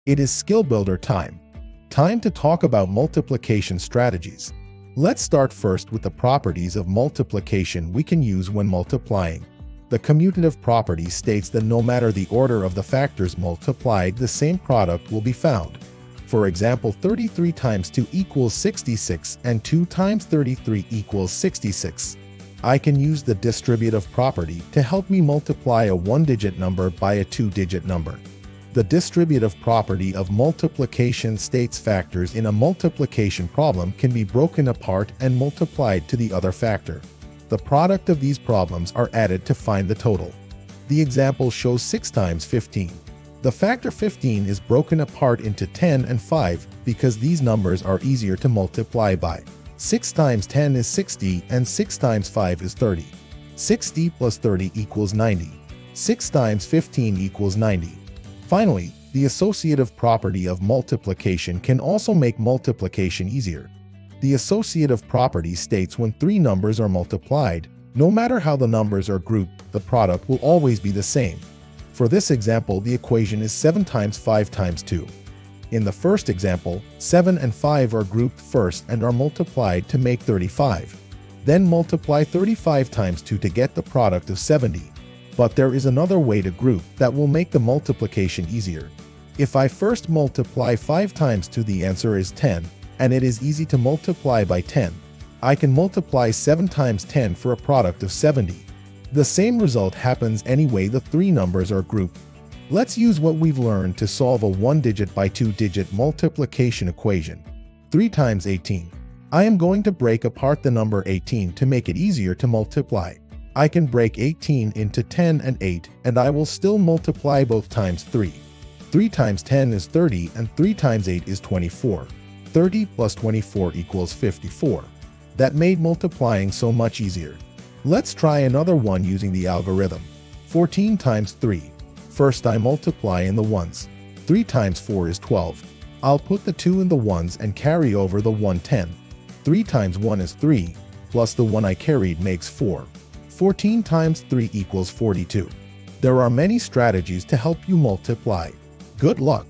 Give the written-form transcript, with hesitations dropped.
It is skill builder time. Time to talk about multiplication strategies. Let's start first with the properties of multiplication we can use when multiplying. The commutative property states that no matter the order of the factors multiplied, the same product will be found. For example, 33 times 2 equals 66 and 2 times 33 equals 66. I can use the distributive property to help me multiply a one-digit number by a two-digit number. The distributive property of multiplication states factors in a multiplication problem can be broken apart and multiplied to the other factor. The product of these problems are added to find the total. The example shows 6 times 15. The factor 15 is broken apart into 10 and 5 because these numbers are easier to multiply by. 6 times 10 is 60 and 6 times 5 is 30. 60 plus 30 equals 90. 6 times 15 equals 90. Finally, the associative property of multiplication can also make multiplication easier. The associative property states when three numbers are multiplied, no matter how the numbers are grouped, the product will always be the same. For this example, the equation is 7 times 5 times 2. In the first example, 7 and 5 are grouped first and are multiplied to make 35. Then multiply 35 times 2 to get the product of 70. But there is another way to group that will make the multiplication easier. If I first multiply 5 times 2, the answer is 10, and it is easy to multiply by 10. I can multiply 7 times 10 for a product of 70. The same result happens any way the three numbers are grouped. Let's use what we've learned to solve a one-digit by two-digit multiplication equation. 3 times 18. I am going to break apart the number 18 to make it easier to multiply. I can break 18 into 10 and 8, and I will still multiply both times 3. 3 times 10 is 30, and 3 times 8 is 24. 30 plus 24 equals 54. That made multiplying so much easier. Let's try another one using the algorithm. 14 times 3. First I multiply in the ones. 3 times 4 is 12. I'll put the 2 in the ones and carry over the 1 10. 3 times 1 is 3, plus the 1 I carried makes 4. 14 times 3 equals 42. There are many strategies to help you multiply. Good luck!